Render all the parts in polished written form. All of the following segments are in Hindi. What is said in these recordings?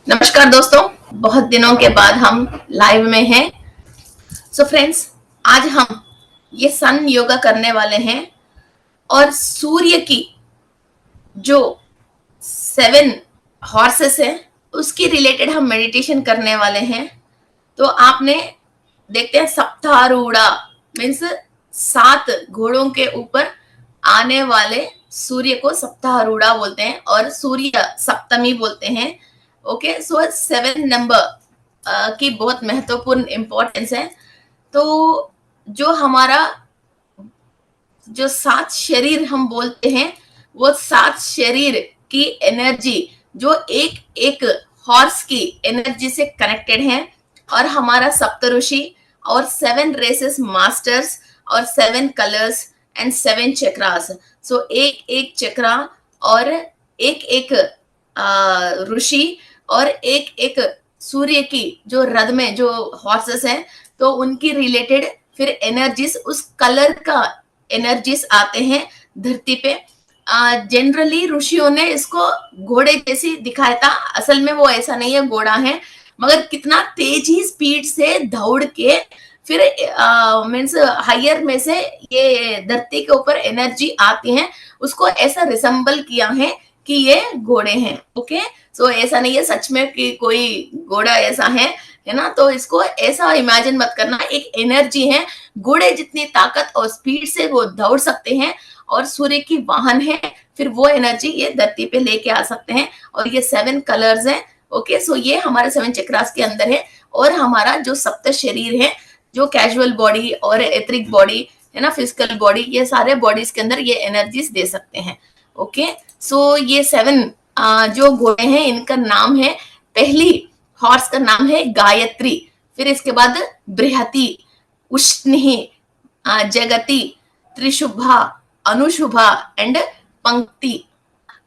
नमस्कार दोस्तों, बहुत दिनों के बाद हम लाइव में हैं। सो फ्रेंड्स, आज हम ये सन योगा करने वाले हैं और सूर्य की जो 7 हॉर्सेस है उसकी रिलेटेड हम मेडिटेशन करने वाले हैं। तो आपने देखते हैं सप्तारूढ़ा मीन्स 7 घोड़ों के ऊपर आने वाले सूर्य को सप्तारूढ़ा बोलते हैं और सूर्य सप्तमी बोलते हैं। ओके, सो 7 नंबर की बहुत महत्वपूर्ण इंपॉर्टेंस है। तो जो हमारा जो 7 शरीर हम बोलते हैं वो 7 शरीर की एनर्जी जो एक एक हॉर्स की एनर्जी से कनेक्टेड है और हमारा सप्तऋषि और 7 रेसेस मास्टर्स और 7 कलर्स एंड 7 चक्रास। सो एक एक चक्रा और एक एक ऋषि और एक एक सूर्य की जो रथ में जो हॉर्सेस हैं तो उनकी रिलेटेड फिर एनर्जीज उस कलर का एनर्जीज आते हैं धरती पे। जनरली ऋषियों ने इसको घोड़े जैसी दिखाया था, असल में वो ऐसा नहीं है, घोड़ा है, मगर कितना तेजी स्पीड से दौड़ के फिर मीन्स हायर में से ये धरती के ऊपर एनर्जी आती है, उसको ऐसा रिसेंबल किया है कि ये घोड़े हैं। ओके, सो ऐसा नहीं है सच में कि कोई घोड़ा ऐसा है ना, तो इसको ऐसा इमेजिन मत करना, एक एनर्जी है, घोड़े जितनी ताकत और स्पीड से वो दौड़ सकते हैं और सूर्य की वाहन है, फिर वो एनर्जी ये धरती पे लेके आ सकते हैं। और ये 7 कलर्स हैं। ओके, सो ये हमारे 7 चक्रास के अंदर है और हमारा जो सप्त शरीर है, जो कैजुअल बॉडी और एथरिक बॉडी है ना, फिजिकल बॉडी, ये सारे बॉडीज के अंदर ये एनर्जीज दे सकते हैं। ओके, सो ये 7 जो घोड़े हैं इनका नाम है, पहली हॉर्स का नाम है गायत्री, फिर इसके बाद बृहति, उष्णी, जगति, त्रिशुभा, अनुशुभा एंड पंक्ति।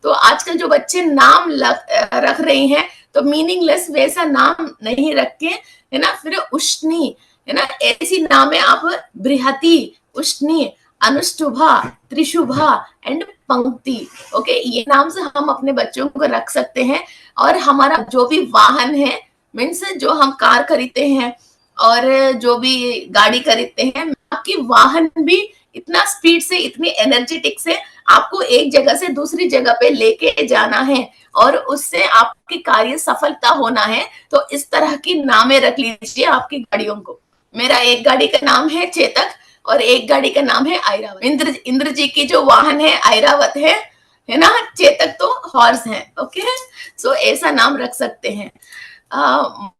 तो आजकल जो बच्चे नाम रख रहे हैं तो मीनिंगलेस वैसा नाम नहीं रख के, है ना, फिर उष्णी, है ना, ऐसी नाम है, आप बृहति, उष्णी, अनुष्टुभा, त्रिशुभा एंड पंक्ति। ओके, ये नाम से हम अपने बच्चों को रख सकते हैं। और हमारा जो भी वाहन है, मीन्स जो हम कार खरीदते हैं और जो भी गाड़ी खरीदते हैं, आपकी वाहन भी इतना स्पीड से, इतनी एनर्जेटिक से आपको एक जगह से दूसरी जगह पे लेके जाना है और उससे आपकी कार्य सफलता होना है। तो इस तरह की नामें रख लीजिए आपकी गाड़ियों को। मेरा एक गाड़ी का नाम है चेतक और एक गाड़ी का नाम है ऐरावत। इंद्र जी की जो वाहन है ऐरावत है ना, चेतक तो हॉर्स है। ओके, सो ऐसा नाम रख सकते हैं।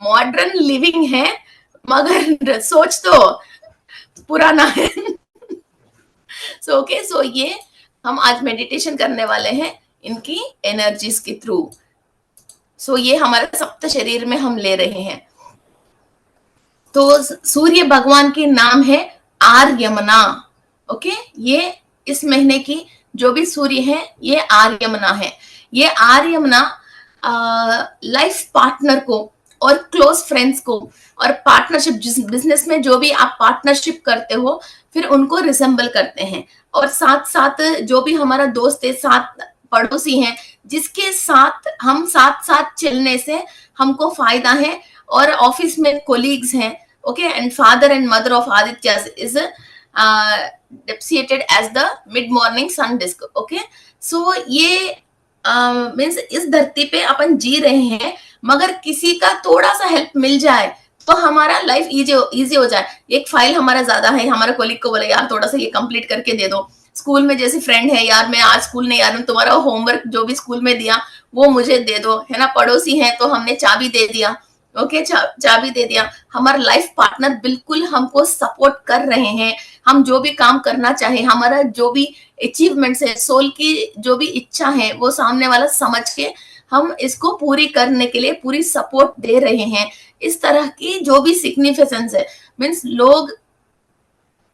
मॉडर्न लिविंग है मगर सोच तो पुराना है। ओके, सो ये हम आज मेडिटेशन करने वाले हैं इनकी एनर्जीज के थ्रू। सो ये हमारे सप्त शरीर में हम ले रहे हैं। तो सूर्य भगवान के नाम है आर्यमना। ओके, ये इस महीने की जो भी सूर्य है ये आर्यमना है। ये आर्यमना लाइफ पार्टनर को और क्लोज फ्रेंड्स को और पार्टनरशिप, जिस बिजनेस में जो भी आप पार्टनरशिप करते हो फिर उनको रिसेंबल करते हैं। और साथ साथ जो भी हमारा दोस्त है, साथ पड़ोसी हैं, जिसके साथ हम साथ साथ चलने से हमको फायदा है, और ऑफिस में कोलीग्स हैं। Okay, and father and mother of Aditya is depicted as the mid morning sun disc. Okay, so ये मीन्स इस धरती पे अपन जी रहे हैं, मगर किसी का थोड़ा सा हेल्प मिल जाए तो हमारा लाइफ इजी हो जाए। एक फाइल हमारा ज्यादा है, हमारे कोलिग को बोले यार थोड़ा सा ये कंप्लीट करके दे दो। स्कूल में जैसी फ्रेंड है, यार मैं आज स्कूल नहीं आ रही हूँ, तुम्हारा होमवर्क जो भी स्कूल में दिया वो मुझे दे दो, है ना। पड़ोसी है तो हमने चाबी दे दिया। ओके, चाबी दे दिया। हमारा लाइफ पार्टनर बिल्कुल हमको सपोर्ट कर रहे हैं, हम जो भी काम करना चाहे, हमारा जो भी अचीवमेंट्स है, सोल की जो भी इच्छा है, वो सामने वाला समझ के हम इसको पूरी करने के लिए पूरी सपोर्ट दे रहे हैं। इस तरह की जो भी सिग्निफिकेंस है, मीन्स लोग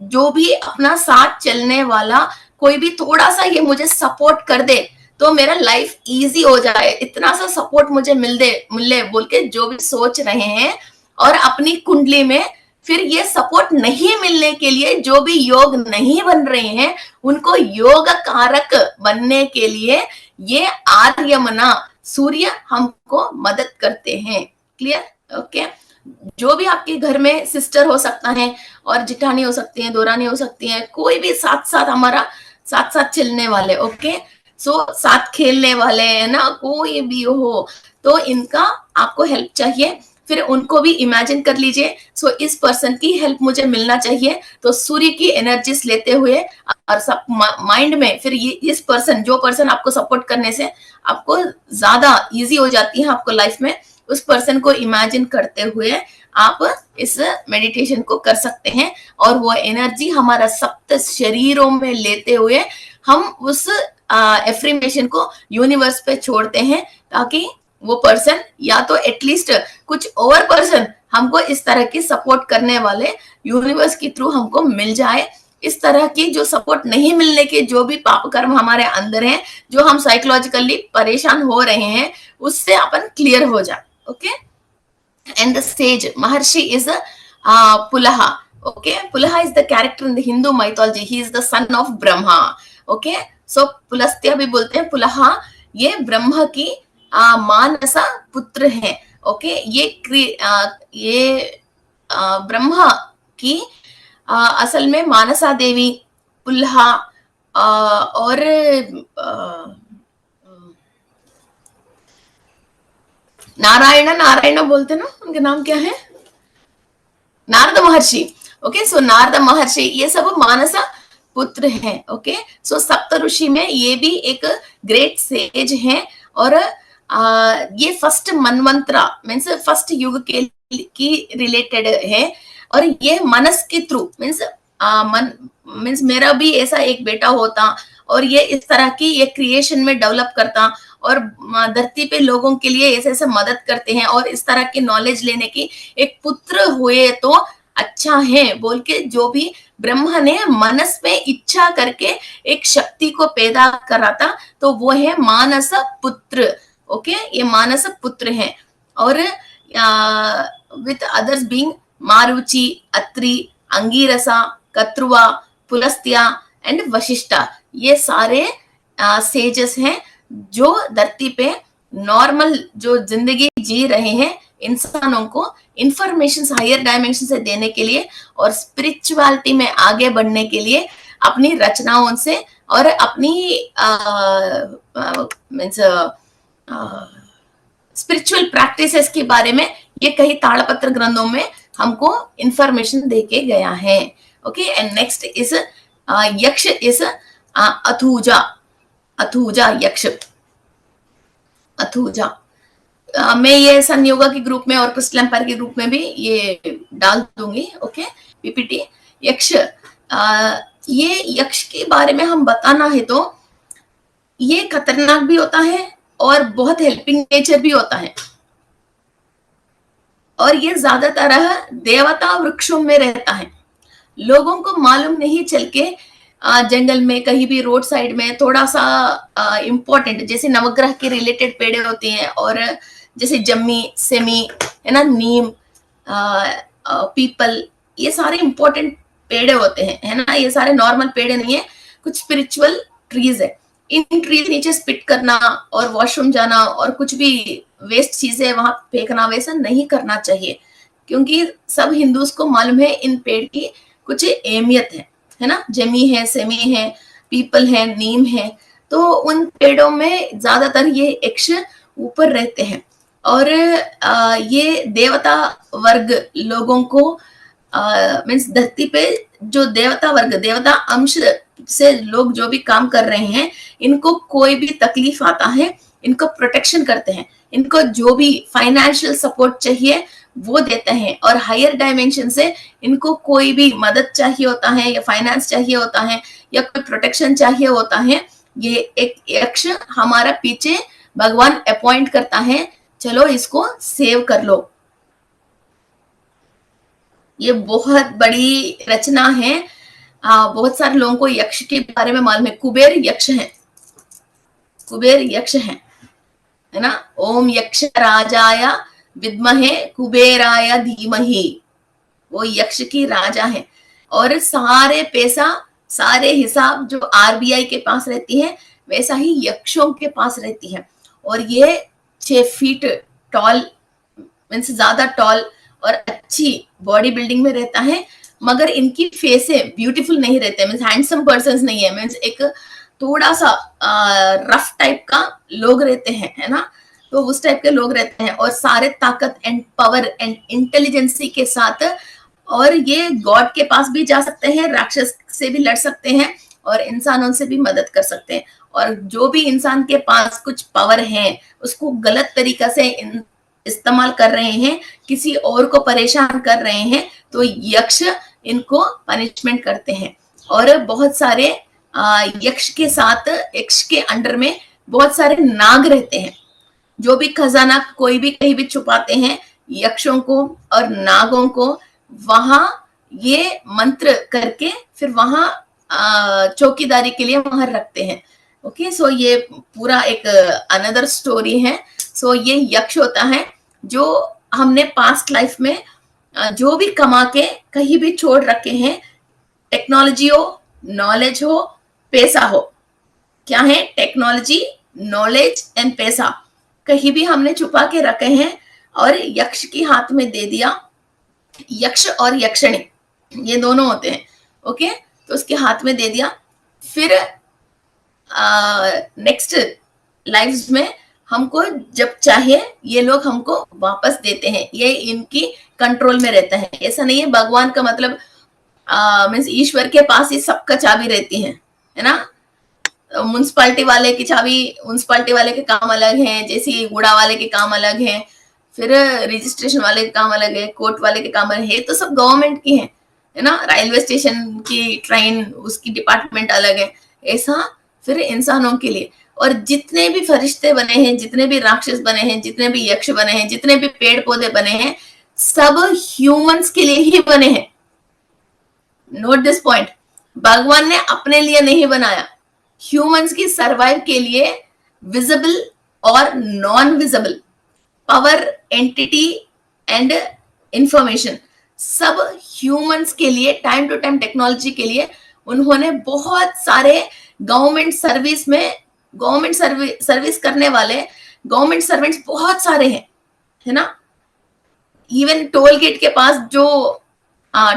जो भी अपना साथ चलने वाला कोई भी थोड़ा सा ये मुझे सपोर्ट कर दे तो मेरा लाइफ इजी हो जाए, इतना सा सपोर्ट मुझे मिले बोल के जो भी सोच रहे हैं, और अपनी कुंडली में फिर ये सपोर्ट नहीं मिलने के लिए जो भी योग नहीं बन रहे हैं, उनको योग कारक बनने के लिए ये आर्यमना सूर्य हमको मदद करते हैं। क्लियर? ओके। जो भी आपके घर में सिस्टर हो सकता है और जिठानी हो सकती है, दोरानी हो सकती है, कोई भी साथ साथ हमारा साथ साथ चलने वाले, ओके, सो साथ खेलने वाले, है ना, कोई भी हो, तो इनका आपको हेल्प चाहिए। फिर उनको भी इमेजिन कर लीजिए, सो इस पर्सन की हेल्प मुझे मिलना चाहिए, तो सूर्य की एनर्जीज लेते हुए और सब माइंड में फिर ये इस पर्सन, जो पर्सन आपको सपोर्ट करने से आपको ज्यादा इजी हो जाती है आपको लाइफ में, उस पर्सन को इमेजिन करते हुए आप इस मेडिटेशन को कर सकते हैं। और वो एनर्जी हमारा सप्त शरीरों में लेते हुए हम उस एफ्रीमेशन को यूनिवर्स पे छोड़ते हैं, ताकि वो पर्सन या तो एटलीस्ट कुछ और पर्सन हमको इस तरह की सपोर्ट करने वाले यूनिवर्स के थ्रू हमको मिल जाए। इस तरह की जो सपोर्ट नहीं मिलने के जो भी पाप कर्म हमारे अंदर हैं, जो हम साइकोलॉजिकली परेशान हो रहे हैं, उससे अपन क्लियर हो जाए। Okay. And the sage Maharshi is a Pulaha. Okay, Pulaha is the character in the Hindu mythology. He is the son of Brahma. Okay, so Pulastya भी बोलते हैं, पुलहा ये ब्रह्मा की मानसा पुत्र है। ओके, ये ब्रह्मा की असल में मानसा देवी, पुलहा और नारायण बोलते ना, उनके नाम क्या है, नारद महर्षि। ओके, सो नारद महर्षि ये सब मानसा पुत्र हैं। ओके, सो सप्त ऋषि में ये भी एक ग्रेट सेज हैं, और ये फर्स्ट मनवंतरा मीन्स फर्स्ट युग के की रिलेटेड है। और ये मनस के थ्रू मीन्स मेरा भी ऐसा एक बेटा होता और ये इस तरह की ये क्रिएशन में डेवलप करता और धरती पे लोगों के लिए ऐसे ऐसे मदद करते हैं, और इस तरह की नॉलेज लेने की एक पुत्र हुए तो अच्छा है बोल के जो भी ब्रह्मा ने मनस में इच्छा करके एक शक्ति को पैदा करा था, तो वो है मानस पुत्र। ओके, ये मानस पुत्र है। और with others being Marichi, Atri, Angirasa, कत्रुवा, पुलस्त्या एंड वशिष्ठा, ये सारे सेजेस हैं जो धरती पे नॉर्मल जो जिंदगी जी रहे हैं इंसानों को इंफॉर्मेशन हायर डायमेंशन से देने के लिए और स्पिरिचुअलिटी में आगे बढ़ने के लिए अपनी रचनाओं से और अपनी मीन्स स्पिरिचुअल प्रैक्टिसेस के बारे में ये कई ताड़पत्र ग्रंथों में हमको इंफॉर्मेशन देके गया है। ओके, एंड नेक्स्ट इज यक्ष इज अथुजा। अथुजा यक्ष, अथुजा मैं ये सन योगा के ग्रुप में और क्रिस्टल एम्पायर के ग्रुप में भी ये डाल दूंगी। Okay, PPT. यक्ष, ये यक्ष के बारे में हम बताना है तो ये खतरनाक भी होता है और बहुत हेल्पिंग नेचर भी होता है, और ये ज्यादातर देवता वृक्षों में रहता है। लोगों को मालूम नहीं चल के जंगल में कहीं भी रोड साइड में थोड़ा सा इम्पोर्टेंट जैसे नवग्रह के रिलेटेड पेड़े होते हैं, और जैसे जम्मी, सेमी, है ना, नीम, पीपल, ये सारे इम्पोर्टेंट पेड़े होते हैं, है ना। ये सारे नॉर्मल पेड़े नहीं है, कुछ स्पिरिचुअल ट्रीज है। इन ट्रीज नीचे स्पिट करना और वॉशरूम जाना और कुछ भी वेस्ट चीजें वहां फेंकना वैसा नहीं करना चाहिए, क्योंकि सब हिंदूज को मालूम है इन पेड़ की कुछ अहमियत है ना। जमी है, सेमी है, पीपल है, नीम है, तो उन पेड़ों में ज्यादातर ये यक्ष ऊपर रहते हैं। और ये देवता वर्ग लोगों को मीन्स धरती पे जो देवता वर्ग, देवता अंश से लोग जो भी काम कर रहे हैं, इनको कोई भी तकलीफ आता है, इनको प्रोटेक्शन करते हैं, इनको जो भी फाइनेंशियल सपोर्ट चाहिए वो देते हैं, और हायर डायमेंशन से इनको कोई भी मदद चाहिए होता है या फाइनेंस चाहिए होता है या कोई प्रोटेक्शन चाहिए होता है, ये एक यक्ष हमारा पीछे भगवान अपॉइंट करता है, चलो इसको सेव कर लो। ये बहुत बड़ी रचना है। बहुत सारे लोगों को यक्ष के बारे में मालूम है। कुबेर यक्ष है, कुबेर यक्ष है ना। ओम यक्ष राजाय विद्महे कुबेराय धीमहि, वो यक्ष की राजा है। और सारे पैसा, सारे हिसाब जो आरबीआई के पास रहती है, वैसा ही यक्षों के पास रहती है। और ये 6 फीट टॉल, मीन्स ज्यादा टॉल और अच्छी बॉडी बिल्डिंग में रहता है, मगर इनकी फेसे ब्यूटीफुल नहीं रहते, मीन्स हैंडसम पर्सन नहीं है, मीन्स एक थोड़ा सा रफ टाइप का लोग रहते हैं, है ना। तो उस टाइप के लोग रहते हैं और सारे ताकत एंड पावर एंड इंटेलिजेंसी के साथ, और ये गॉड के पास भी जा सकते हैं, राक्षस से भी लड़ सकते हैं और इंसानों से भी मदद कर सकते हैं। और जो भी इंसान के पास कुछ पावर है उसको गलत तरीका से इस्तेमाल कर रहे हैं, किसी और को परेशान कर रहे हैं, तो यक्ष इनको पनिशमेंट करते हैं। और बहुत सारे यक्ष के साथ, यक्ष के अंडर में बहुत सारे नाग रहते हैं, जो भी खजाना कोई भी कहीं भी छुपाते हैं, यक्षों को और नागों को वहां ये मंत्र करके फिर वहां चौकीदारी के लिए वहां रखते हैं। ओके, सो ये पूरा एक अनदर स्टोरी है। सो ये यक्ष होता है जो हमने पास्ट लाइफ में जो भी कमा के कहीं भी छोड़ रखे हैं, टेक्नोलॉजी हो, नॉलेज हो, पैसा हो, क्या है, टेक्नोलॉजी, नॉलेज एंड पैसा कहीं भी हमने छुपा के रखे हैं और यक्ष के हाथ में दे दिया। यक्ष और यक्षिणी ये दोनों होते हैं, ओके, तो उसके हाथ में दे दिया। फिर नेक्स्ट लाइफ्स में हमको जब चाहे ये लोग हमको वापस देते हैं, ये इनकी कंट्रोल में रहता है। ऐसा नहीं है भगवान का मतलब मीन्स ईश्वर के पास ही सबका चाबी रहती है ना। म्युनिसिपालिटी वाले की चाबी, म्युनिसिपालिटी वाले के काम अलग हैं, जैसे गुड़ा वाले के काम अलग हैं, फिर रजिस्ट्रेशन वाले के काम अलग है, कोर्ट वाले के काम अलग है, तो सब गवर्नमेंट की है ना। रेलवे स्टेशन की ट्रेन, उसकी डिपार्टमेंट अलग है। ऐसा फिर इंसानों के लिए, और जितने भी फरिश्ते बने हैं, जितने भी राक्षस बने हैं, जितने भी यक्ष बने हैं, जितने भी पेड़ पौधे बने हैं, सब ह्यूमंस के लिए ही बने हैं। नोट दिस पॉइंट, भगवान ने अपने लिए नहीं बनाया, ह्यूमंस की सर्वाइव के लिए, विजिबल और non visible power, entity and information, सब ह्यूमंस के लिए, टाइम टू टाइम टेक्नोलॉजी के लिए उन्होंने बहुत सारे गवर्नमेंट सर्विस में, गवर्नमेंट सर्विस करने वाले गवर्नमेंट सर्वेंट्स बहुत सारे हैं, है ना। इवन टोल गेट के पास जो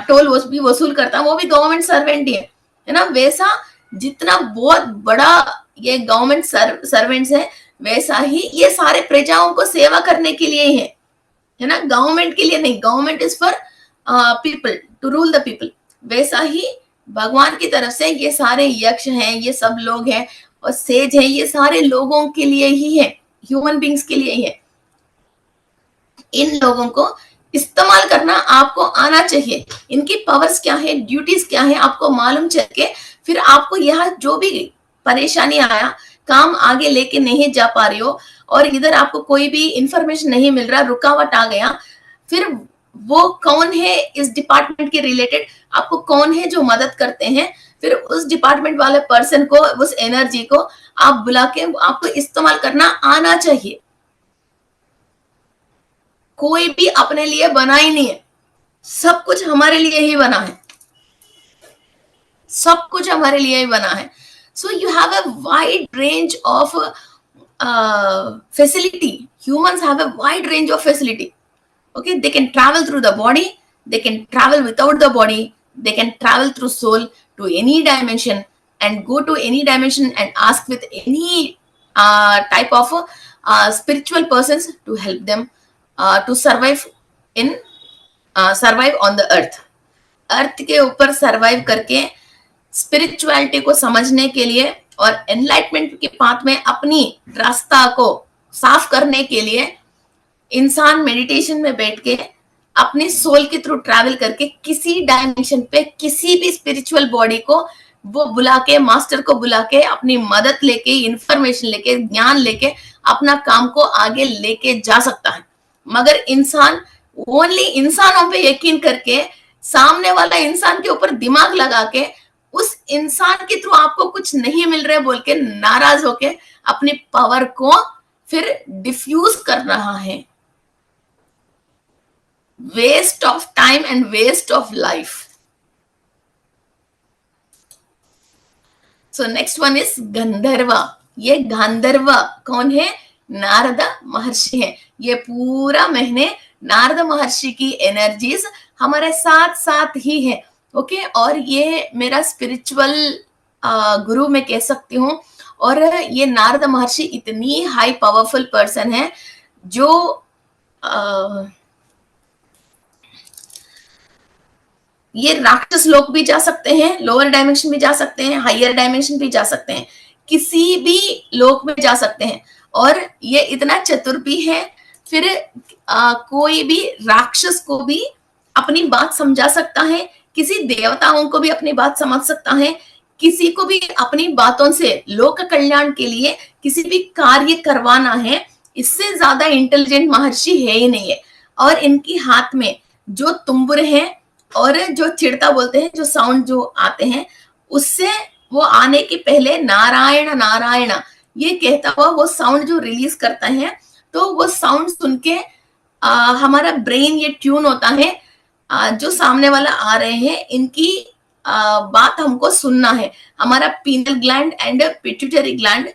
टोल भी वसूल करता है वो भी गवर्नमेंट सर्वेंट ही है ना। वैसा जितना बहुत बड़ा ये गवर्नमेंट सर्वेंट्स है, वैसा ही ये सारे प्रजाओं को सेवा करने के लिए है ना, गवर्नमेंट के लिए नहीं। Government is for people, to rule the people. वैसा ही भगवान की तरफ से ये सारे यक्ष हैं, ये सब लोग हैं और सेज हैं, ये सारे लोगों के लिए ही है, ह्यूमन बींग्स के लिए ही है। इन लोगों को इस्तेमाल करना आपको आना चाहिए। इनकी पावर्स क्या है, ड्यूटीज क्या है, आपको मालूम चल के फिर आपको यहाँ जो भी परेशानी आया, काम आगे लेके नहीं जा पा रही हो और इधर आपको कोई भी इंफॉर्मेशन नहीं मिल रहा, रुकावट आ गया, फिर वो कौन है इस डिपार्टमेंट के रिलेटेड, आपको कौन है जो मदद करते हैं, फिर उस डिपार्टमेंट वाले पर्सन को, उस एनर्जी को आप बुला के आपको इस्तेमाल करना आना चाहिए। कोई भी अपने लिए बना ही नहीं है, सब कुछ हमारे लिए ही बना है, सब कुछ हमारे लिए ही बना है। So you have a wide range of facility. Humans have a wide range of facility. Okay, they can travel through the body, they can travel without the body, they can travel through soul to any dimension and go to any dimension and ask with any type of spiritual persons to help them to survive in survive on the earth. अर्थ के ऊपर सर्वाइव करके स्पिरिचुअलिटी को समझने के लिए और एनलाइटमेंट के पाथ में अपनी रास्ता को साफ करने के लिए इंसान मेडिटेशन में बैठ के अपनी सोल के थ्रू ट्रैवल करके किसी डायमेंशन पे किसी भी स्पिरिचुअल बॉडी को वो बुला के, मास्टर को बुला के, अपनी मदद लेके, इंफॉर्मेशन लेके, ज्ञान लेके अपना काम को आगे लेके जा सकता है। मगर इंसान ओनली इंसानों पे यकीन करके, सामने वाला इंसान के ऊपर दिमाग लगा के, उस इंसान के थ्रू आपको कुछ नहीं मिल रहा है बोल के नाराज होके अपनी पावर को फिर डिफ्यूज कर रहा है। Waste of time and waste of life. So next one is Gandharva. ये गांधर्व कौन है? नारद महर्षि हैं। ये पूरा महीने नारद महर्षि की एनर्जीज हमारे साथ साथ ही है। ओके, और ये मेरा स्पिरिचुअल गुरु मैं कह सकती हूँ। और ये नारद महर्षि इतनी हाई पावरफुल पर्सन है जो ये राक्षस लोग भी जा सकते हैं, लोअर डायमेंशन भी जा सकते हैं, हायर डायमेंशन भी जा सकते हैं, किसी भी लोक में जा सकते हैं। और ये इतना चतुर भी है, फिर कोई भी राक्षस को भी अपनी बात समझा सकता है, किसी देवताओं को भी अपनी बात समझ सकता है, किसी को भी अपनी बातों से लोक कल्याण के लिए किसी भी कार्य करवाना है, इससे ज्यादा इंटेलिजेंट महर्षि है ही नहीं है। और इनकी हाथ में जो तुम्बुर है और जो चिड़ता बोलते हैं, जो साउंड जो आते हैं, उससे वो आने के पहले नारायण नारायण ये कहता हुआ वो साउंड जो रिलीज करता है, तो वो साउंड सुन के हमारा ब्रेन ये ट्यून होता है, जो सामने वाला आ रहे हैं इनकी बात हमको सुनना है। हमारा penal gland and pituitary gland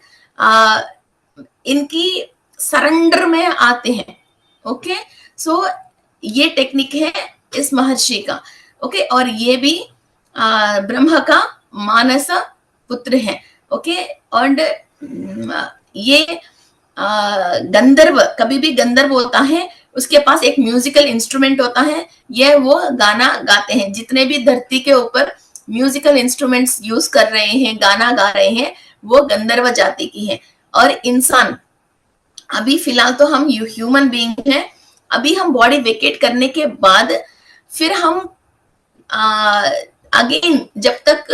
इनकी सरेंडर में आते हैं। ओके, सो ये टेक्निक है इस महर्षि का। ओके, और ये भी ब्रह्मा का मानस पुत्र है। ओके, और ये गंधर्व, कभी भी गंधर्व होता है उसके पास एक म्यूजिकल इंस्ट्रूमेंट होता है, ये वो गाना गाते हैं। जितने भी धरती के ऊपर म्यूजिकल इंस्ट्रूमेंट्स यूज कर रहे हैं, गाना गा रहे हैं, वो गंधर्व जाति की है। और इंसान, अभी फिलहाल तो हम ह्यूमन बीइंग हैं, अभी हम बॉडी वेकेट करने के बाद फिर हम अगेन जब तक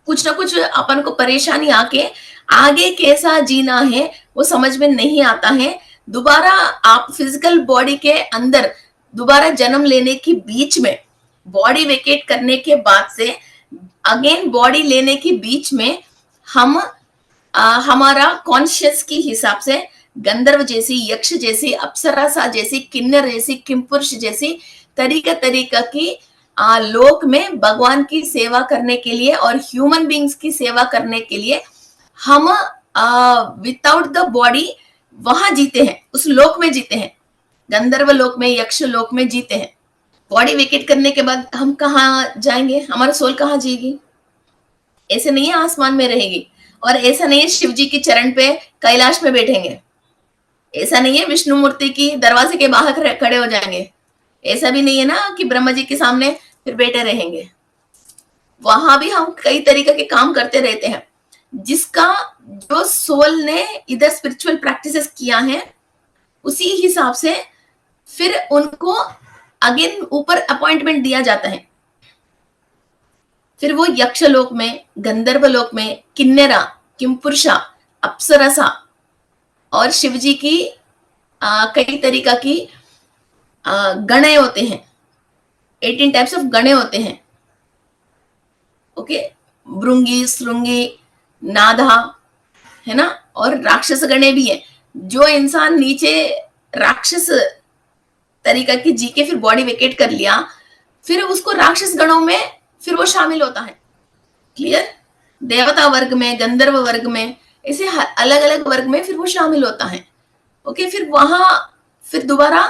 कुछ ना कुछ अपन को परेशानी आके आगे कैसा जीना है वो समझ में नहीं आता है। दोबारा आप फिजिकल बॉडी के अंदर दोबारा जन्म लेने के बीच में, बॉडी वेकेट करने के बाद से अगेन बॉडी लेने के बीच में हम हमारा कॉन्शियस के हिसाब से गंधर्व जैसी, यक्ष जैसी, अप्सरासा जैसी, किन्नर जैसी, किमपुरुष जैसी तरीका की लोक में भगवान की सेवा करने के लिए और ह्यूमन बींग्स की सेवा करने के लिए हम विदाउट द बॉडी वहां जीते हैं, उस लोक में जीते हैं, गंधर्व लोक में, यक्ष लोक में जीते हैं। बॉडी वेकेट करने के बाद हम कहाँ जाएंगे, हमारा सोल कहाँ जिएगी? ऐसे नहीं है आसमान में रहेगी, और ऐसा नहीं है शिव जी के चरण पे कैलाश में बैठेंगे, ऐसा नहीं है विष्णु मूर्ति की दरवाजे के बाहर खड़े हो जाएंगे, ऐसा भी नहीं है ना कि ब्रह्मा जी के सामने फिर बैठे रहेंगे। वहां भी हम कई तरीके के काम करते रहते हैं। जिसका जो सोल ने इधर स्पिरिचुअल प्रैक्टिसेस किया है, उसी हिसाब से फिर उनको अगेन ऊपर अपॉइंटमेंट दिया जाता है। फिर वो यक्ष लोक में, गंधर्व लोक में, किन्नरा, किमपुरुषा, अप्सरसा और शिवजी की कई तरीका की गणे होते हैं, 18 टाइप्स ऑफ गणे होते हैं। ओके, भृंगी, श्रृंगी, नाधा, है ना, और राक्षस गणे भी है। जो इंसान नीचे राक्षस तरीका की जी के फिर बॉडी वेकेट कर लिया, फिर उसको राक्षस गणों में फिर वो शामिल होता है। क्लियर? देवता वर्ग में, गंधर्व वर्ग में, ऐसे अलग अलग वर्ग में फिर वो शामिल होता है। ओके, फिर वहां फिर दोबारा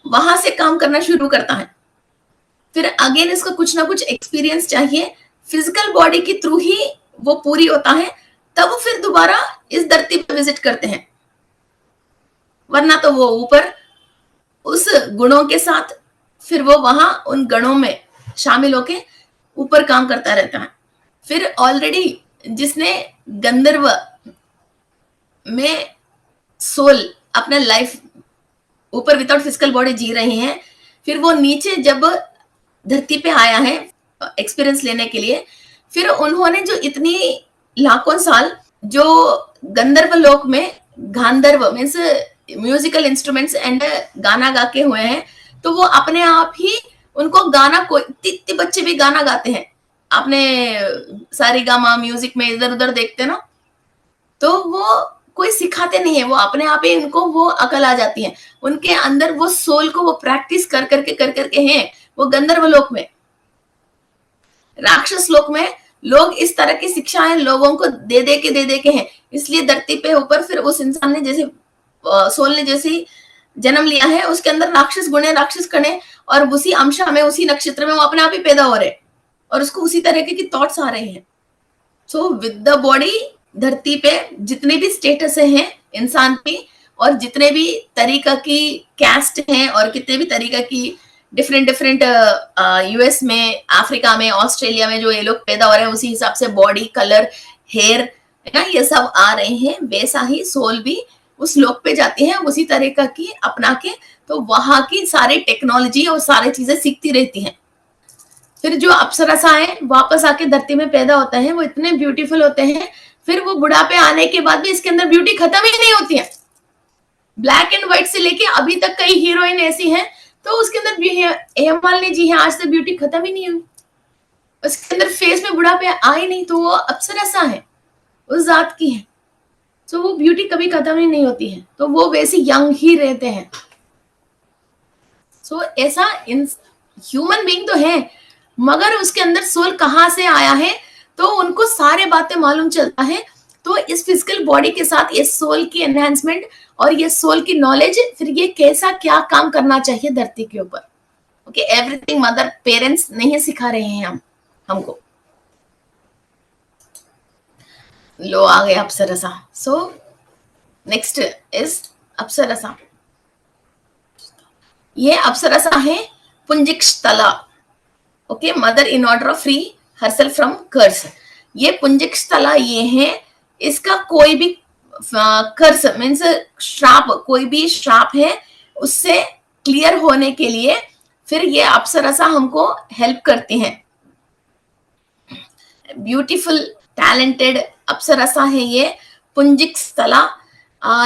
वहां से काम करना शुरू करता है। फिर अगेन इसको कुछ ना कुछ एक्सपीरियंस चाहिए, फिजिकल बॉडी के थ्रू ही वो पूरी होता है, तब फिर दोबारा इस धरती पर विजिट करते हैं। वरना तो वो ऊपर उस गुणों के साथ फिर वो वहां उन गणों में शामिल होके ऊपर काम करता रहता है। फिर ऑलरेडी जिसने गंधर्व में सोल अपना लाइफ ऊपर विदाउट फिजिकल बॉडी जी रहे हैं, फिर वो नीचे जब धरती पे आया है एक्सपीरियंस लेने के लिए, फिर उन्होंने जो इतनी लाखों साल जो गंधर्व लोक में गांधर्व मीन्स म्यूजिकल इंस्ट्रूमेंट्स एंड गाना गा के हुए हैं, तो वो अपने आप ही उनको गाना, कोई इतने बच्चे भी गाना गाते हैं, आपने सारेगामा म्यूजिक में इधर उधर देखते ना, तो वो कोई सिखाते नहीं है, वो अपने आप ही उनको वो अकल आ जाती है। उनके अंदर वो सोल को वो प्रैक्टिस कर करके हैं वो गंधर्व लोक में। राक्षस लोक में लोग इस तरह की शिक्षाएं लोगों को दे दे के हैं, इसलिए धरती पे ऊपर फिर उस इंसान ने जैसे सोल ने जैसे जन्म लिया है, उसके अंदर राक्षस गुण है, राक्षस कण है, और उसी अंश में, उसी नक्षत्र में वो अपने आप ही पैदा हो रहे हैं और उसको उसी तरीके की थॉट्स आ रहे हैं। सो विद द बॉडी धरती पे जितने भी स्टेटस हैं इंसान की, और जितने भी तरीका की कैस्ट हैं, और कितने भी तरीका की डिफरेंट डिफरेंट यूएस में, अफ्रीका में, ऑस्ट्रेलिया में जो ये लोग पैदा हो रहे हैं, उसी हिसाब से बॉडी कलर, हेयर, ये सब आ रहे हैं, वैसा ही सोल भी उस लोक पे जाती है उसी तरीका की अपना के, तो वहां की सारी टेक्नोलॉजी और सारी चीजें सीखती रहती हैं। फिर जो अप्सरसाएं वापस आके धरती में पैदा होते हैं, वो इतने ब्यूटीफुल होते हैं, फिर वो बुढ़ापे आने के बाद भी इसके अंदर ब्यूटी खत्म ही नहीं होती है। ब्लैक एंड व्हाइट से लेके अभी तक कई हीरोइन ऐसी हैं, तो उसके अंदर हेमालिनी जी हैं, आज तक ब्यूटी खत्म ही नहीं हुई, उसके अंदर फेस में बुढ़ापे आए नहीं, तो वो अप्सरसा है, उस जात की है, तो वो ब्यूटी कभी खत्म ही नहीं होती है, तो वो वैसे यंग ही रहते हैं। सो ऐसा ह्यूमन बीइंग तो है, मगर उसके अंदर सोल कहाँ से आया है, तो उनको सारे बातें मालूम चलता है। तो इस फिजिकल बॉडी के साथ ये सोल की एनहांसमेंट और ये सोल की नॉलेज, फिर ये कैसा क्या काम करना चाहिए धरती के ऊपर। ओके, एवरीथिंग मदर पेरेंट्स नहीं सिखा रहे हैं हमको। लो आ गए अप्सरसा। So next is अप्सरसा। ये अप्सरसा है Punjikasthala. Okay, mother in order of free herself from curse. ये पुंजिक्स्थला ये है, इसका कोई भी कर्स मीन्स श्राप, कोई भी श्राप है उससे क्लियर होने के लिए फिर ये अप्सरसा हमको हेल्प करती हैं। ब्यूटीफुल टैलेंटेड अप्सरसा है ये पुंजिक्स्थला।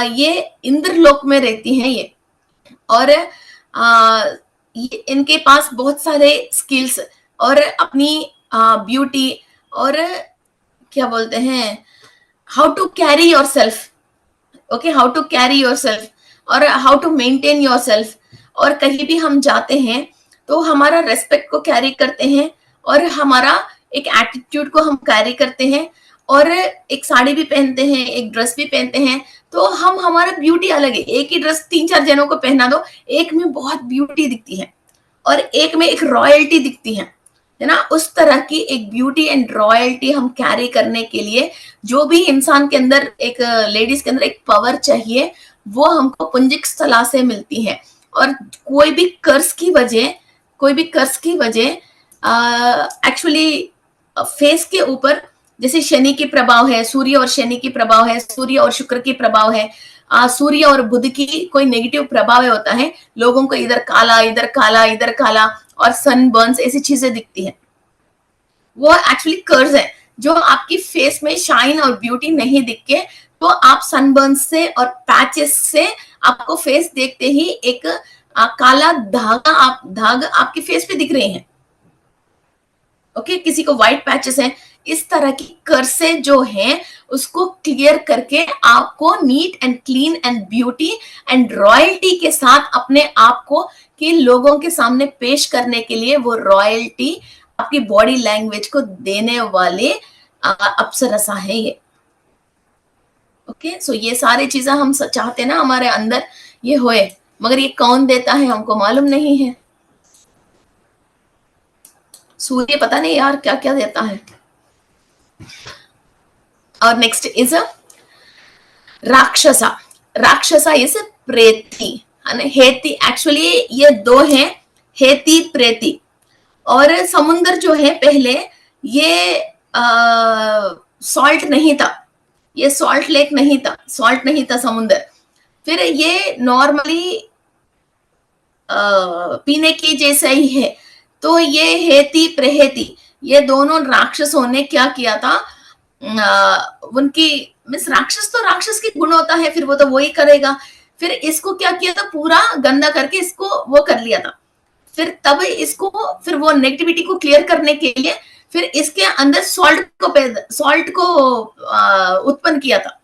ये इंद्रलोक में रहती हैं ये, और इनके पास बहुत सारे स्किल्स और अपनी ब्यूटी और क्या बोलते हैं, how to carry yourself. Okay, how to carry yourself और how to maintain yourself. और कहीं भी हम जाते हैं तो हमारा रेस्पेक्ट को कैरी करते हैं, और हमारा एक एटीट्यूड को हम कैरी करते हैं, और एक साड़ी भी पहनते हैं, एक ड्रेस भी पहनते हैं, तो हम हमारा ब्यूटी अलग है। एक ही ड्रेस 3-4 जनों को पहना दो, एक में बहुत ब्यूटी दिखती है और एक में एक रॉयल्टी दिखती है ना। उस तरह की एक ब्यूटी एंड रॉयल्टी हम कैरी करने के लिए जो भी इंसान के अंदर, एक लेडीज के अंदर एक पावर चाहिए, वो हमको पुंजिक्स्थला से मिलती है। और कोई भी कर्स की वजह एक्चुअली फेस के ऊपर, जैसे शनि की प्रभाव है, सूर्य और शनि की प्रभाव है, सूर्य और शुक्र की प्रभाव है, सूर्य और बुध की कोई नेगेटिव प्रभाव होता है, लोगों को इधर काला, इधर काला, इधर काला, और सनबर्न्स, ऐसी चीजें दिखती हैं। वो एक्चुअली कर्स है जो आपकी फेस में शाइन और ब्यूटी नहीं दिख के, तो आप सनबर्न से और पैचेस से आपको फेस देखते ही एक काला धागा आपके फेस पे दिख रहे हैं। ओके, किसी को व्हाइट पैचेस हैं, इस तरह की कर्से जो हैं उसको क्लियर करके आपको neat and clean and beauty and royalty के साथ अपने आप को कि लोगों के सामने पेश करने के लिए, वो रॉयल्टी आपकी बॉडी लैंग्वेज को देने वाले अप्सरसा है ये। ओके, सो ये सारी चीजें हम चाहते ना हमारे अंदर ये होए, मगर ये कौन देता है हमको मालूम नहीं है। सूर्य पता नहीं यार क्या क्या देता है। और next is Rakshasa. Rakshasa is Preti, Heti. Actually ये दो हैं, हेती प्रेती। और समुद्र जो है पहले ये सॉल्ट नहीं था, ये सॉल्ट लेक नहीं था, सॉल्ट नहीं था समुद्र। फिर ये नॉर्मली पीने की जैसा ही है। तो ये हेती प्रेहेती, ये दोनों राक्षसों ने क्या किया था, उनकी मिस राक्षस तो राक्षस की गुण होता है, फिर वो तो वही करेगा। फिर इसको क्या किया था, पूरा गंदा करके इसको वो कर लिया था। फिर तब इसको, फिर वो नेगेटिविटी को क्लियर करने के लिए फिर इसके अंदर सॉल्ट को उत्पन्न किया था।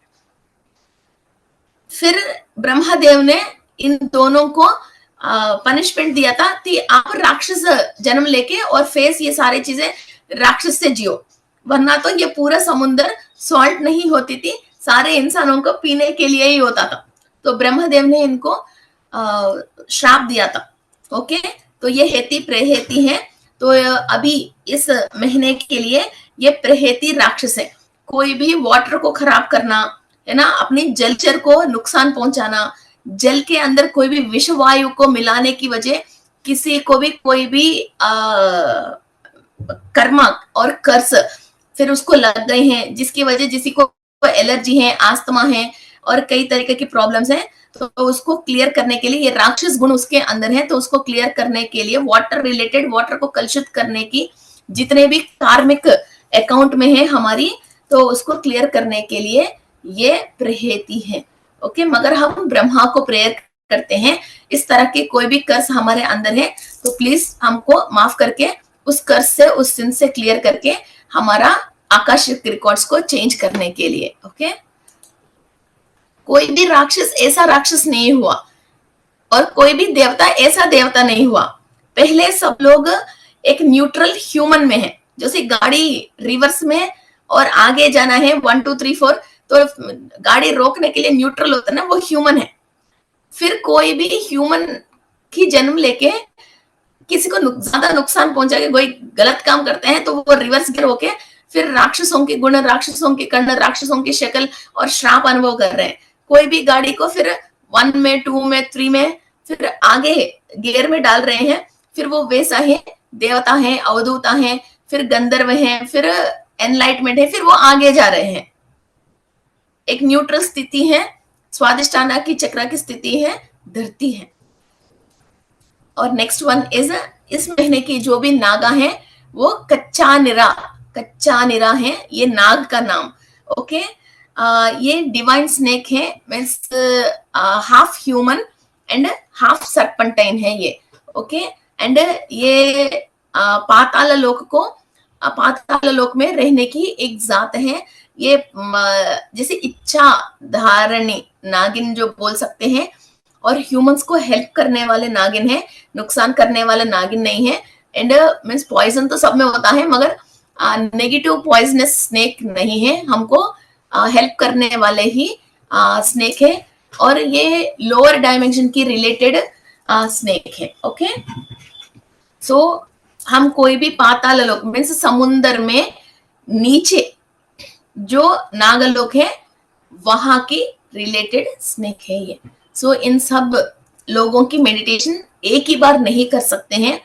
फिर ब्रह्मदेव ने इन दोनों को पनिशमेंट दिया था कि आप राक्षस जन्म लेके और फेस ये सारी चीजें राक्षस से जियो। वरना तो ये पूरा समुद्र सॉल्ट नहीं होती थी, सारे इंसानों को पीने के लिए ही होता था। तो ब्रह्मदेव ने इनको श्राप दिया था। ओके, तो ये हेती प्रेहेती है। तो अभी इस महीने के लिए ये प्रेहेती राक्षस है। कोई भी वाटर को खराब करना है ना, अपनी जलचर को नुकसान पहुंचाना, जल के अंदर कोई भी विष वायु को मिलाने की वजह किसी को भी कोई भी कर्मा और कर्स फिर उसको लग गए हैं, जिसकी वजह जिसी को एलर्जी है, आस्थमा है और कई तरीके की प्रॉब्लम्स हैं, तो उसको क्लियर करने के लिए, ये राक्षस गुण उसके अंदर है, तो उसको क्लियर करने के लिए वाटर रिलेटेड, वाटर को कलुषित करने की जितने भी कार्मिक अकाउंट में है हमारी, तो उसको क्लियर करने के लिए ये प्रेहेती है। ओके, मगर हम ब्रह्मा को प्रेयर करते हैं, इस तरह के कोई भी कर्स हमारे अंदर है तो प्लीज हमको माफ करके उस कर्स से, उस सिन से क्लियर करके हमारा आकाशिक रिकॉर्ड्स को चेंज करने के लिए। ओके, कोई भी राक्षस ऐसा राक्षस नहीं हुआ और कोई भी देवता ऐसा देवता नहीं हुआ। पहले सब लोग एक न्यूट्रल ह्यूमन में है, जैसे गाड़ी रिवर्स में और आगे जाना है 1 2 3 4, तो गाड़ी रोकने के लिए न्यूट्रल होता है ना, वो ह्यूमन है। फिर कोई भी ह्यूमन की जन्म लेके किसी को ज्यादा नुकसान पहुंचा के कोई गलत काम करते हैं तो वो रिवर्स गियर होके फिर राक्षसों के गुण, राक्षसों के कर्ण, राक्षसों की शक्ल और श्राप अनुभव कर रहे हैं। कोई भी गाड़ी को फिर 1 में 2 में 3 में फिर आगे गियर में डाल रहे हैं, फिर वो वैसा है, देवता है, अवधूता है, फिर गंधर्व है, फिर एनलाइटमेंट है, फिर वो आगे जा रहे हैं। एक न्यूट्रल स्थिति है, स्वादिष्टाना की चक्र की स्थिति है, धरती है। और नेक्स्ट वन इज, इस महीने की जो भी नागा है वो कच्चा निरा है, ये नाग का नाम। ओके, ये डिवाइन स्नेक है, means half human and half serpentine है ये। ओके, एंड ये पाताल लोक में रहने की एक जात है। ये जैसे इच्छा धारणी नागिन जो बोल सकते हैं, और ह्यूमंस को हेल्प करने वाले नागिन है, नुकसान करने वाले नागिन नहीं है। एंड मीन्स पॉइजन तो सब में होता है, मगर नेगेटिव पॉइजनस स्नेक नहीं है, हमको हेल्प करने वाले ही स्नेक है, और ये लोअर डायमेंशन की रिलेटेड स्नेक है। ओके, सो हम कोई भी पाताल लोक मीन्स समुन्द्र में नीचे जो नागलोक है वहां की रिलेटेड स्नेक है ये। सो इन सब लोगों की मेडिटेशन एक ही बार नहीं कर सकते हैं।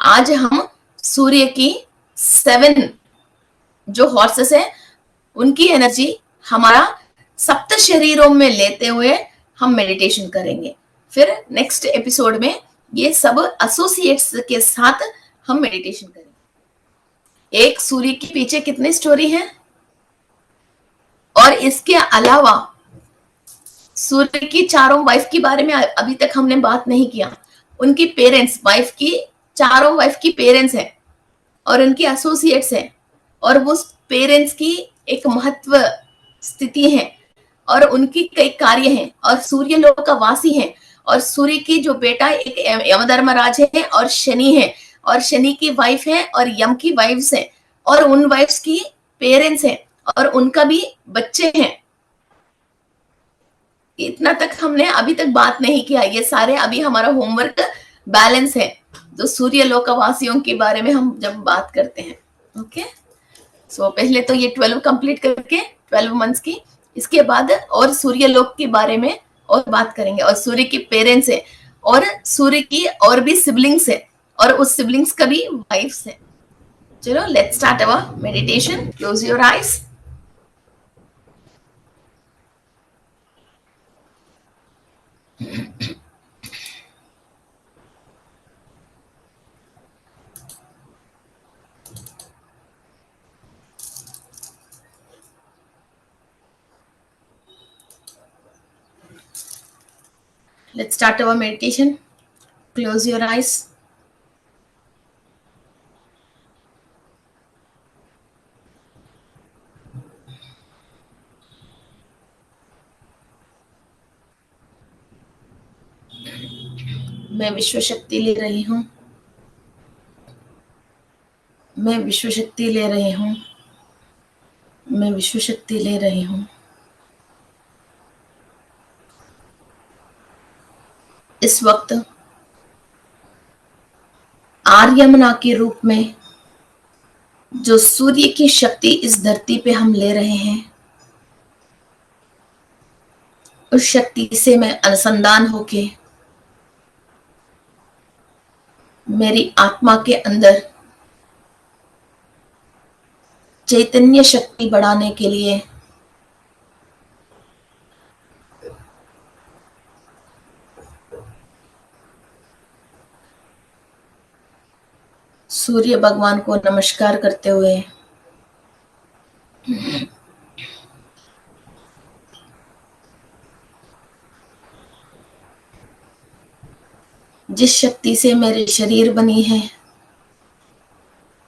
आज हम सूर्य की 7 जो हॉर्सेस है उनकी एनर्जी हमारा सप्त शरीरों में लेते हुए हम मेडिटेशन करेंगे। फिर नेक्स्ट एपिसोड में ये सब एसोसिएट्स के साथ हम मेडिटेशन करेंगे। एक सूर्य के पीछे कितनी स्टोरी है, और इसके अलावा सूर्य की चारों वाइफ के बारे में अभी तक हमने बात नहीं किया। उनकी पेरेंट्स, वाइफ की चारों वाइफ की पेरेंट्स हैं और उनकी एसोसिएट्स हैं, और वो पेरेंट्स की एक महत्व स्थिति है और उनकी कई कार्य हैं, और सूर्य लोक का वासी है, और सूर्य की जो बेटा एक यमधर्मराज है और शनि है, और शनि की वाइफ है और यम की वाइफ्स है, और उन वाइफ्स की पेरेंट्स हैं और उनका भी बच्चे हैं। इतना तक हमने अभी तक बात नहीं किया। ये सारे अभी हमारा होमवर्क बैलेंस है, जो सूर्य लोकवासियों के बारे में हम जब बात करते हैं। ओके, सो पहले तो ये 12 कंप्लीट करके 12 मंथ्स की, इसके बाद और सूर्य लोक के बारे में और बात करेंगे, और सूर्य की पेरेंट्स है, और सूर्य की और भी सिबलिंग्स है, और उस सिबलिंग्स का भी वाइफ्स है। चलो, let's start our meditation. Close your eyes. Let's start our meditation. Close your eyes. मैं विश्व शक्ति ले रही हूँ, मैं विश्व शक्ति ले रही हूँ। मैं विश्व शक्ति ले रही हूँ। इस वक्त आर्यमना के रूप में जो सूर्य की शक्ति इस धरती पे हम ले रहे हैं, उस शक्ति से मैं अनुसंधान होके मेरी आत्मा के अंदर चैतन्य शक्ति बढ़ाने के लिए सूर्य भगवान को नमस्कार करते हुए जिस शक्ति से मेरे शरीर बनी है,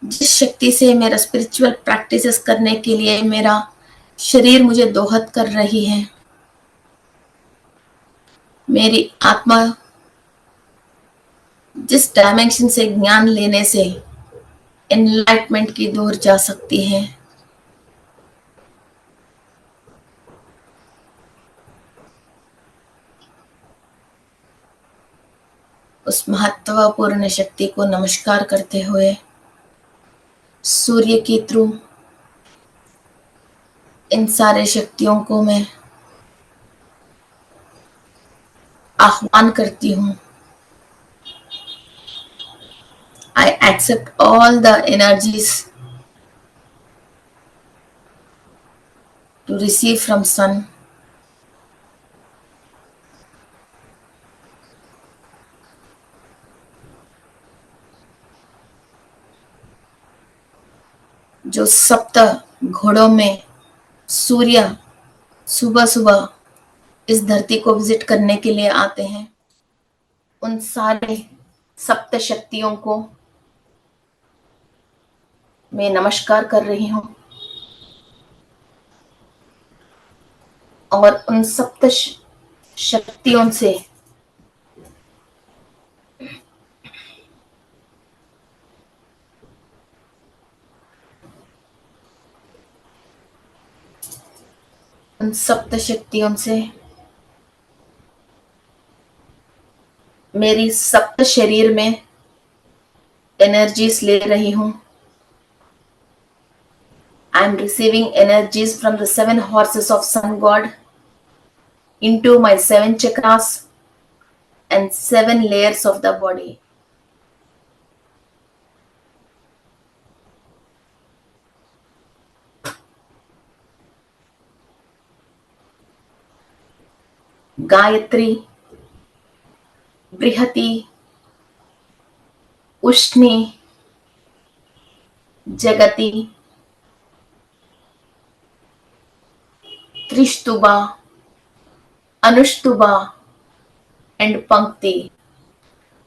जिस शक्ति से मेरा स्पिरिचुअल प्रैक्टिसेस करने के लिए मेरा शरीर मुझे दोहत कर रही है, मेरी आत्मा जिस डायमेंशन से ज्ञान लेने से एनलाइटमेंट की दूर जा सकती है, उस महत्वपूर्ण शक्ति को नमस्कार करते हुए सूर्य के थ्रू इन सारे शक्तियों को मैं आह्वान करती हूँ। I accept all the energies to receive from sun. जो सप्त घोड़ों में सूर्य सुबह सुबह इस धरती को विजिट करने के लिए आते हैं, उन सारे सप्त शक्तियों को मैं नमस्कार कर रही हूँ और उन सप्त शक्तियों से उन सप्त शक्तियों से मेरी सप्त शरीर में एनर्जीज ले रही हूँ। I am receiving energies from the 7 horses of sun god into my 7 chakras and 7 layers of the body. Gayatri, बृहति, उष्णी, जगति, त्रिस्तुबा, अनुस्तुबा एंड पंक्ति,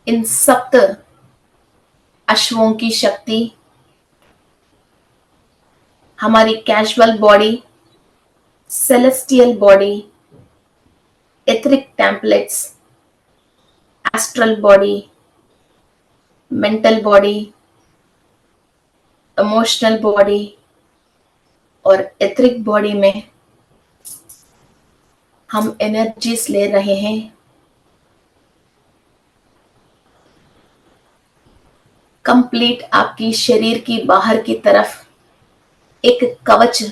इन सप्त अश्वों की शक्ति हमारी casual body, celestial body, etheric templates, astral body, mental body, emotional body और एथरिक बॉडी में हम एनर्जीज ले रहे हैं। कंप्लीट आपकी शरीर की बाहर की तरफ एक कवच,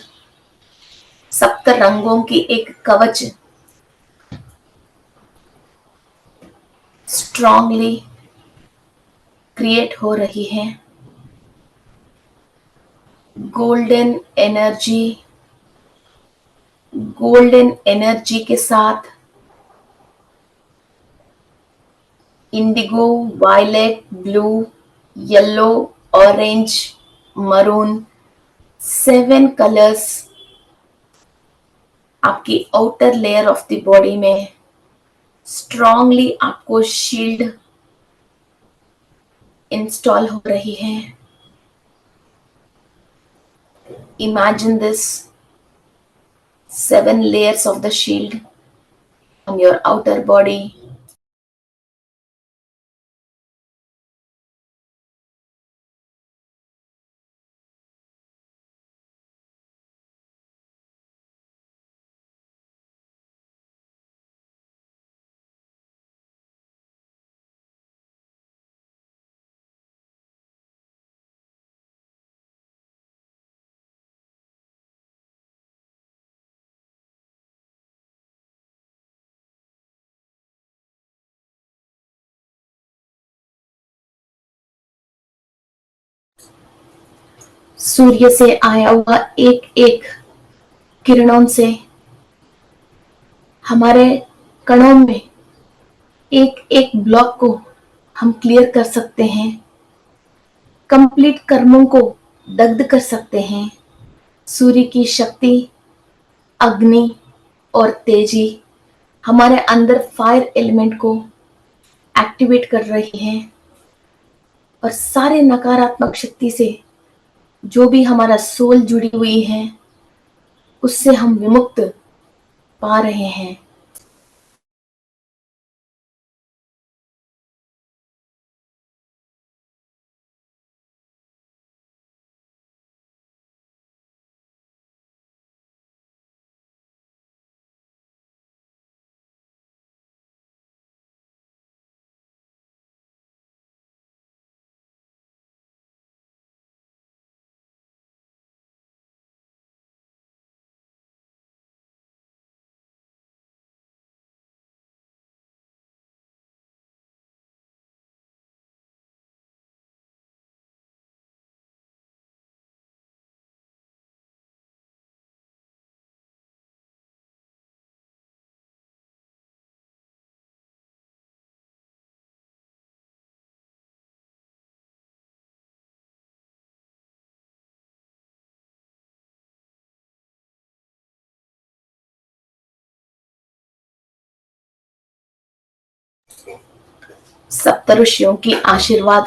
सप्त रंगों की एक कवच स्ट्रांगली क्रिएट हो रही है। गोल्डन एनर्जी, गोल्डन एनर्जी के साथ indigo, violet, blue, yellow, orange, maroon, 7 colours आपकी outer layer of the body में स्ट्रांगली आपको शील्ड इंस्टॉल हो रही है। Imagine this 7 layers of the shield on your outer body. सूर्य से आया हुआ एक एक किरणों से हमारे कणों में एक एक ब्लॉक को हम क्लियर कर सकते हैं, कंप्लीट कर्मों को दग्ध कर सकते हैं। सूर्य की शक्ति, अग्नि और तेजी हमारे अंदर फायर एलिमेंट को एक्टिवेट कर रही है और सारे नकारात्मक शक्ति से जो भी हमारा सोल जुड़ी हुई है उससे हम विमुक्त पा रहे हैं। सप्तऋषियों की आशीर्वाद,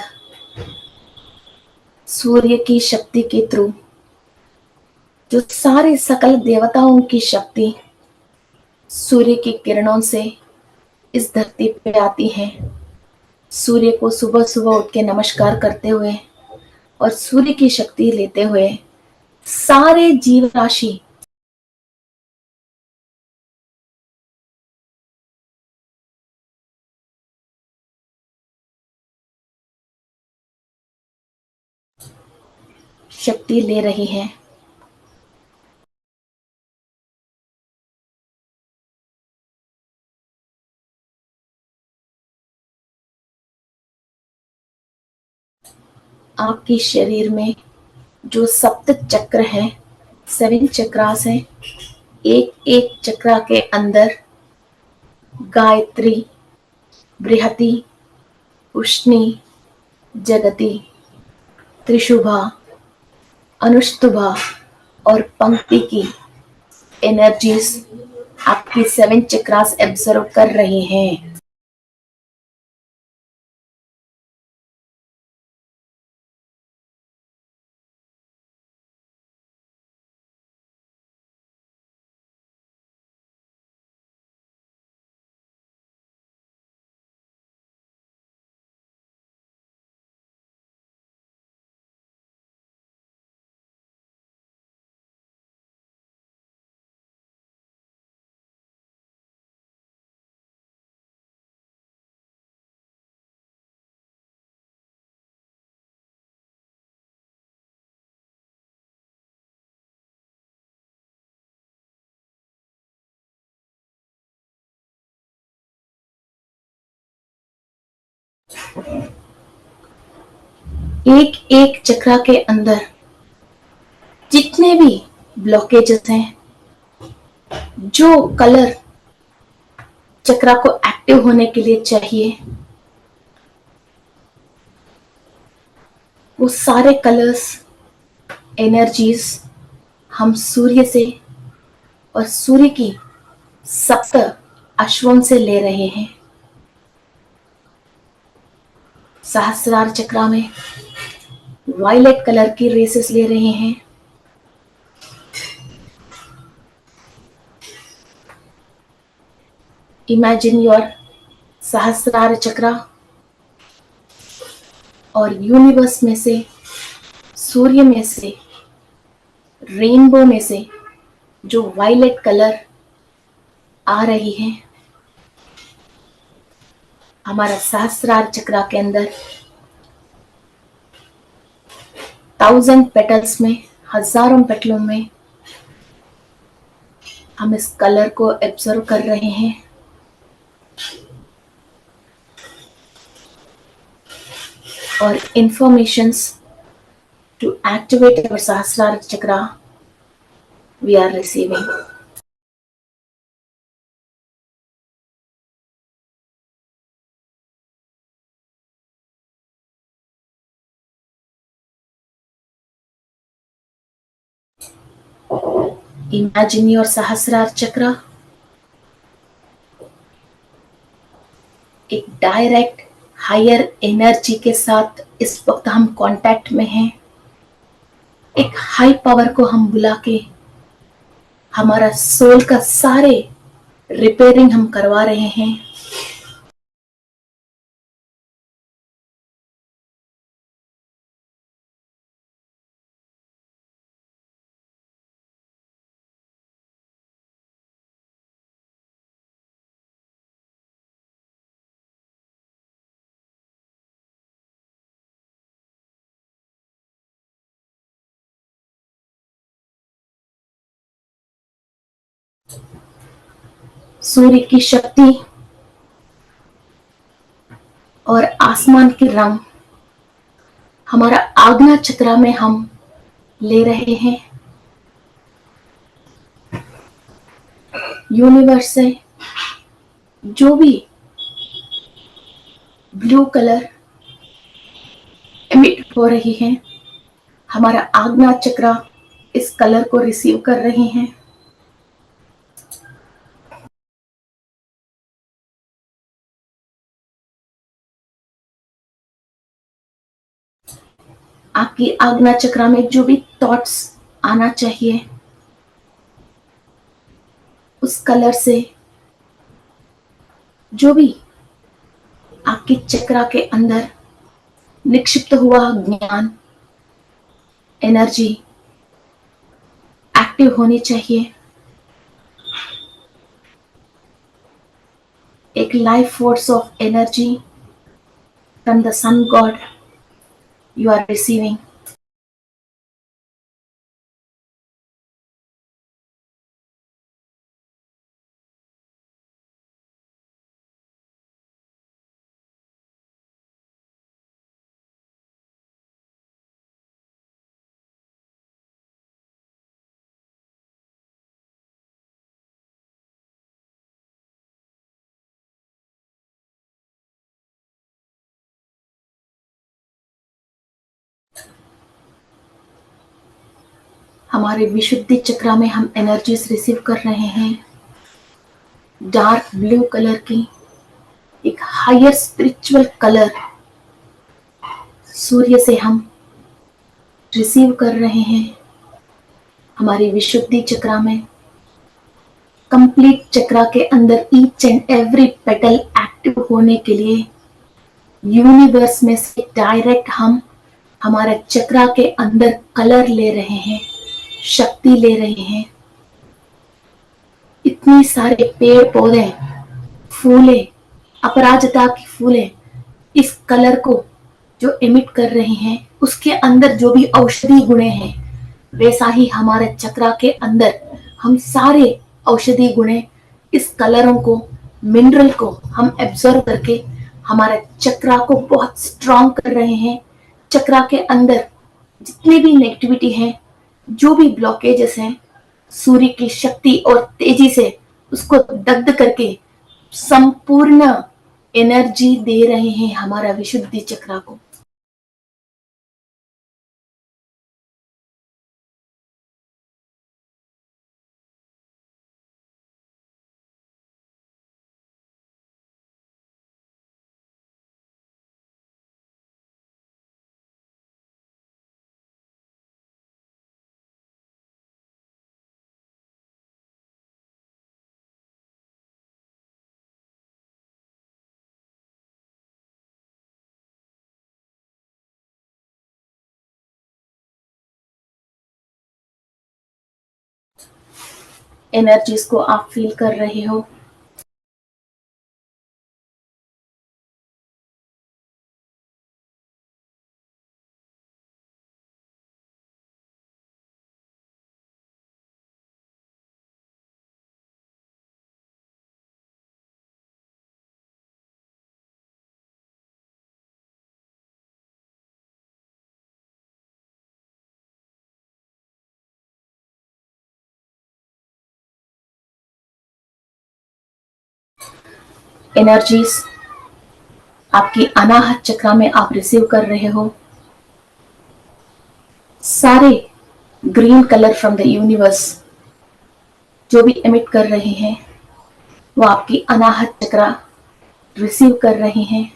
सूर्य की शक्ति के थ्रू जो सारे सकल देवताओं की शक्ति सूर्य की किरणों से इस धरती पे आती है। सूर्य को सुबह सुबह उठ के नमस्कार करते हुए और सूर्य की शक्ति लेते हुए सारे जीव राशि शक्ति ले रही है। आपके शरीर में जो सप्त चक्र है, 7 चक्रास है, एक एक चक्रा के अंदर गायत्री, बृहति, उष्णी, जगति, त्रिशुभा, अनुष्टुभा और पंक्ति की एनर्जीज आपकी 7 चक्रास एब्जॉर्व कर रही हैं। एक एक चक्रा के अंदर जितने भी ब्लॉकेजेस हैं, जो कलर चक्रा को एक्टिव होने के लिए चाहिए, वो सारे कलर्स, एनर्जीज हम सूर्य से और सूर्य की सप्त अश्वों से ले रहे हैं। सहस्रार चक्रा में वायलेट कलर की रेसेस ले रहे हैं। इमेजिन योर सहस्रार चक्रा और यूनिवर्स में से, सूर्य में से, रेनबो में से जो वायलेट कलर आ रही है हमारा सहस्रार चक्रा के अंदर, 1000 पेटल्स में, हजारों पेटलों में हम इस कलर को एब्जॉर्व कर रहे हैं। और informations To activate our Sahasrara chakra, we are receiving. Imagine your Sahasrara chakra एक डायरेक्ट हायर एनर्जी के साथ इस वक्त हम कांटेक्ट में हैं। एक हाई पावर को हम बुला के हमारा सोल का सारे रिपेयरिंग हम करवा रहे हैं। सूर्य की शक्ति और आसमान के रंग हमारा आज्ञा चक्रा में हम ले रहे हैं। यूनिवर्स से जो भी ब्लू कलर एमिट हो रही है, हमारा आज्ञा चक्रा इस कलर को रिसीव कर रहे हैं। आपकी आज्ञा चक्रा में जो भी थॉट्स आना चाहिए उस कलर से जो भी आपके चक्रा के अंदर निक्षिप्त हुआ ज्ञान एनर्जी एक्टिव होनी चाहिए। एक life force of energy from the sun god you are receiving. हमारे विशुद्धि चक्रा में हम एनर्जीज रिसीव कर रहे हैं डार्क ब्लू कलर की। एक हायर स्पिरिचुअल कलर सूर्य से हम रिसीव कर रहे हैं। हमारी विशुद्धि चक्रा में कंप्लीट चक्रा के अंदर each and every petal active होने के लिए यूनिवर्स में से डायरेक्ट हम हमारे चक्रा के अंदर कलर ले रहे हैं, शक्ति ले रहे हैं। इतनी सारे पेड़ पौधे फूले अपराजिता की फूले इस कलर को जो इमिट कर रहे हैं उसके अंदर जो भी औषधि गुणे हैं वैसा ही हमारे चक्रा के अंदर हम सारे औषधि गुणे इस कलरों को मिनरल को हम एब्जॉर्व करके हमारे चक्रा को बहुत स्ट्रांग कर रहे हैं। चक्रा के अंदर जितनी भी नेगेटिविटी है जो भी ब्लॉकेजेस हैं सूर्य की शक्ति और तेजी से उसको दग्ध करके संपूर्ण एनर्जी दे रहे हैं हमारा विशुद्धि चक्रा को। एनर्जीज को आप फील कर रहे हो। एनर्जीज आपकी अनाहत चक्रा में आप रिसीव कर रहे हो। सारे green colour from the universe जो भी एमिट कर रहे हैं वो आपकी अनाहत चक्रा रिसीव कर रहे हैं।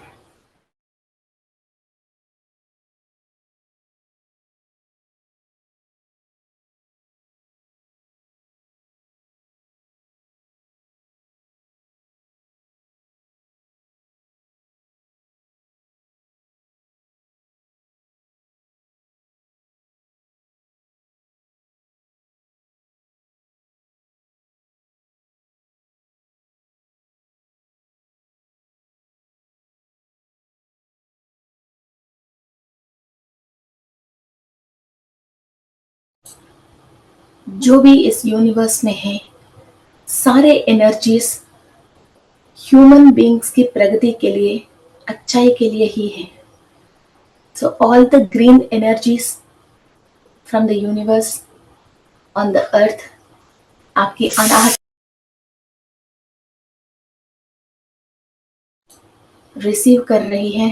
जो भी इस यूनिवर्स में है सारे एनर्जीज ह्यूमन बीइंग्स की प्रगति के लिए, अच्छाई के लिए ही है। So all the green energies from the universe on the earth आपकी अनाहत रिसीव कर रही है।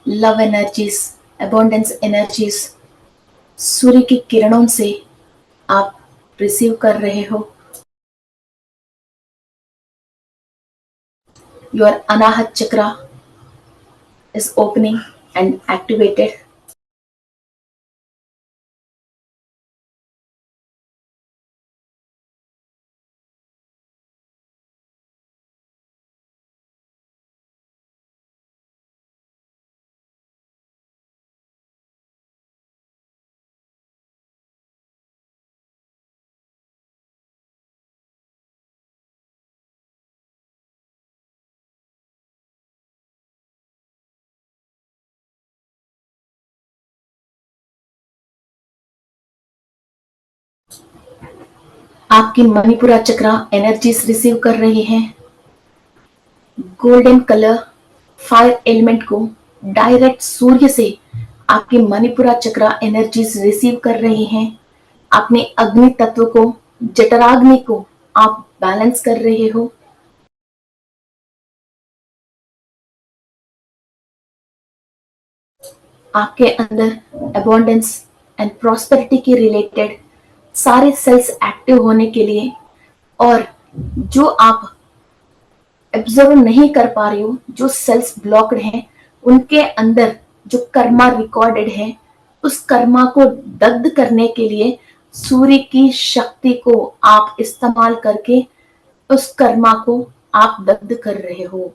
लव एनर्जीज, अबंडेंस एनर्जीज सूर्य की किरणों से आप रिसीव कर रहे हो। Your Anahata chakra is opening and activated. आपकी मणिपुरा चक्रा एनर्जीज रिसीव कर रही हैं। गोल्डन कलर फायर एलिमेंट को डायरेक्ट सूर्य से आपकी मणिपुरा चक्रा एनर्जीज रिसीव कर रही हैं। अपने अग्नि तत्व को, जठराग्नि को आप बैलेंस कर रहे हो। आपके अंदर अबंडेंस एंड प्रॉस्पेरिटी के रिलेटेड सारे सेल्स एक्टिव होने के लिए, और जो आप ऑब्जर्व नहीं कर पा रहे हो, जो सेल्स ब्लॉक्ड हैं, उनके अंदर जो कर्मा रिकॉर्डेड है, उस कर्मा को दग्ध करने के लिए सूर्य की शक्ति को आप इस्तेमाल करके उस कर्मा को आप दग्ध कर रहे हो।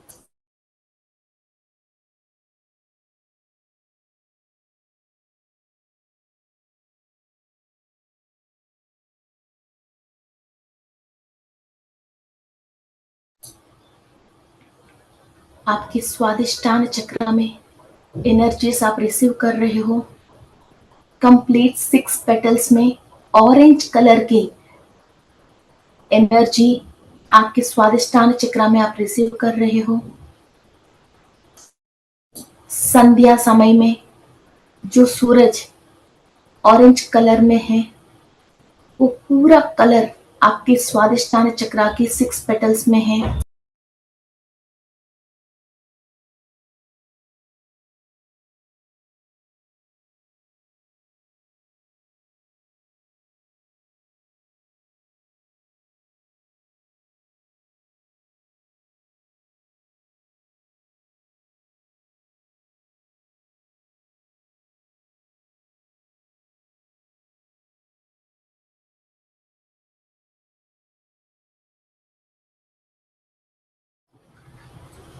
आपकी स्वादिष्टान चक्र में एनर्जीज आप रिसीव कर रहे हो। कंप्लीट 6 पेटल्स में ऑरेंज कलर की एनर्जी आपके स्वादिष्टान चक्र में आप रिसीव कर रहे हो। संध्या समय में जो सूरज ऑरेंज कलर में है, वो पूरा कलर आपके स्वादिष्टान चक्र की 6 पेटल्स में है।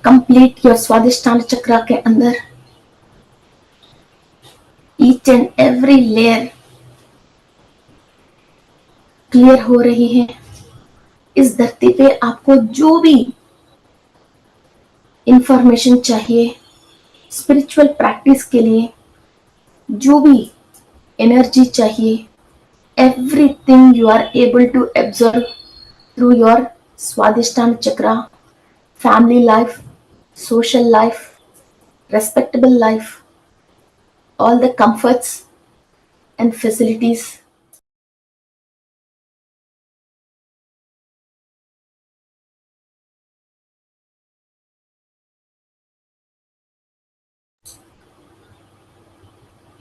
कंप्लीट योर स्वादिष्टान चक्र के अंदर each and every layer clear हो रही है। इस धरती पे आपको जो भी इंफॉर्मेशन चाहिए स्पिरिचुअल प्रैक्टिस के लिए, जो भी एनर्जी चाहिए, everything you are able to observe through your Svadhisthana chakra. Family life, social life, respectable life, all the comforts and facilities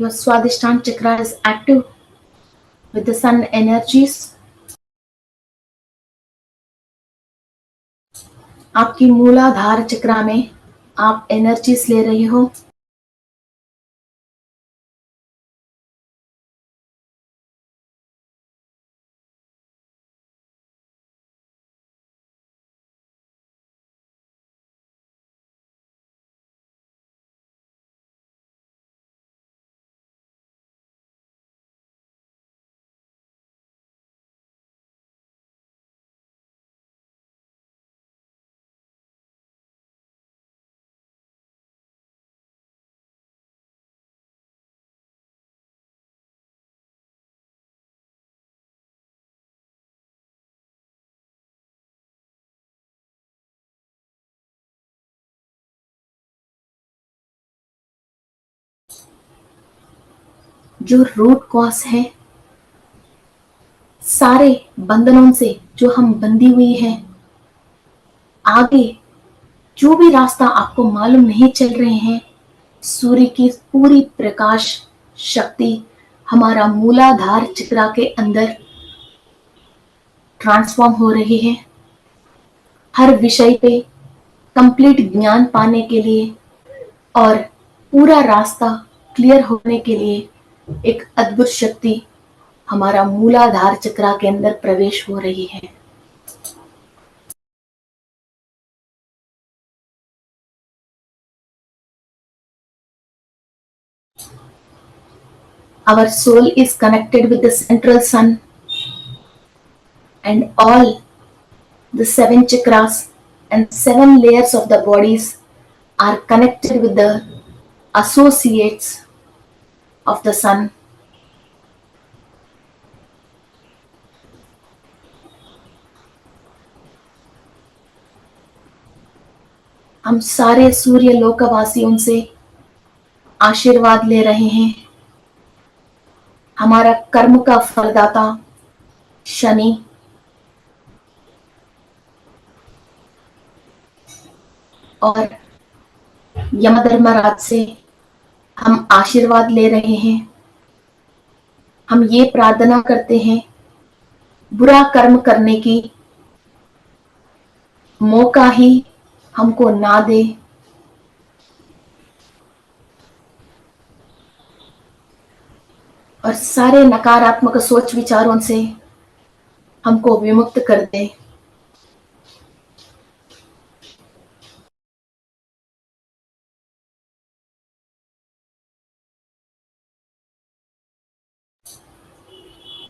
Your Swadhisthana chakra is active with the sun energies. आपकी मूलाधार चक्रा में आप एनर्जीज ले रहे हो. जो रूट कॉज है सारे बंधनों से जो हम बंधी हुई हैं, आगे जो भी रास्ता आपको मालूम नहीं चल रहे हैं, सूर्य की पूरी प्रकाश शक्ति हमारा मूलाधार चक्रा के अंदर ट्रांसफॉर्म हो रही है. हर विषय पे कंप्लीट ज्ञान पाने के लिए और पूरा रास्ता क्लियर होने के लिए एक अद्भुत शक्ति हमारा मूलाधार चक्रा के अंदर प्रवेश हो रही है. Our soul is connected with the central sun, and all the 7 chakras and 7 layers of the bodies are connected with the associates of the sun. हम सारे सूर्य लोकवासियों से आशीर्वाद ले रहे हैं. हमारा कर्म का फलदाता शनि और यमधर्मराज से हम आशीर्वाद ले रहे हैं. हम ये प्रार्थना करते हैं बुरा कर्म करने की मौका ही हमको ना दे. और सारे नकारात्मक सोच विचारों से हमको विमुक्त कर दे.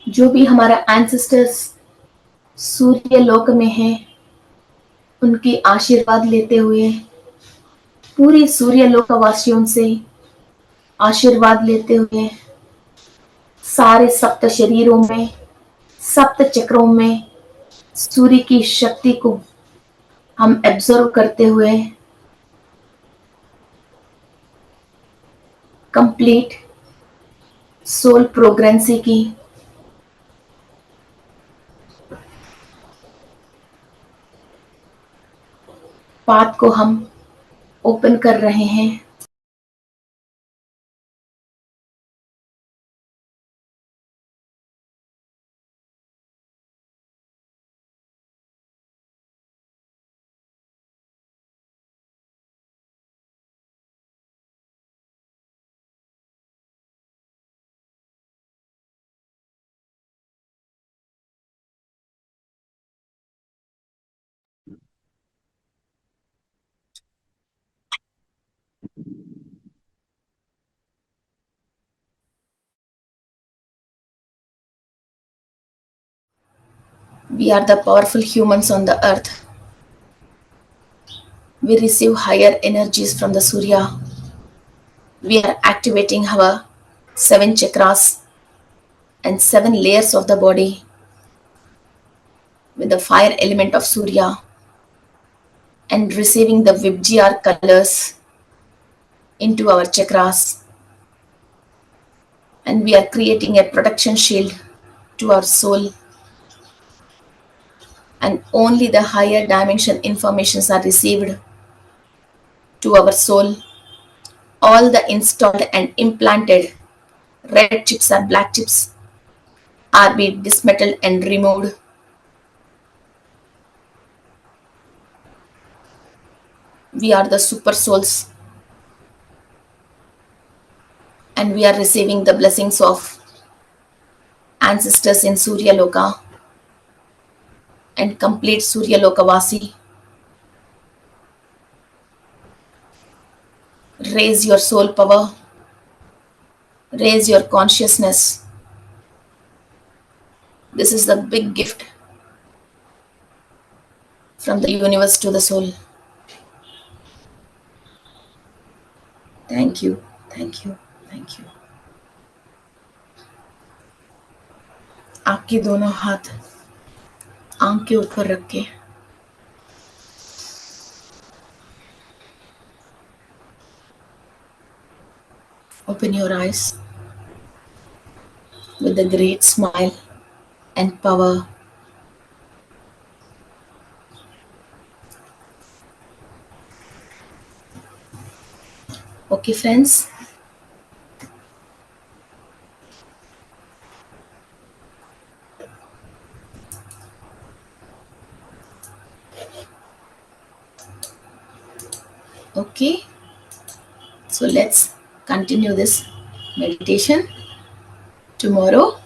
जो भी हमारा एंसेस्टर्स सूर्य लोक में हैं, उनकी आशीर्वाद लेते हुए पूरी सूर्य लोकवासियों से आशीर्वाद लेते हुए सारे सप्त शरीरों में, सप्त चक्रों में सूर्य की शक्ति को हम एब्जॉर्व करते हुए कंप्लीट सोल प्रोग्रेंसी की पाथ को हम ओपन कर रहे हैं. We are the powerful humans on the earth. We receive higher energies from the Surya. We are activating our 7 chakras and 7 layers of the body with the fire element of Surya and receiving the Vibgr colors into our chakras. And we are creating a protection shield to our soul. And only the higher dimension informations are received to our soul. All the installed and implanted red chips or black chips are be dismantled and removed. We are the super souls and we are receiving the blessings of ancestors in Surya Loka and complete Surya Lokavasi. Raise your soul power, raise your consciousness. This is the big gift from the universe to the soul. Thank you, thank you, thank you. आपके दोनों हाथ आंख के ऊपर रख के open your eyes with a great smile and power. Okay, friends. Okay, so let's continue this meditation tomorrow.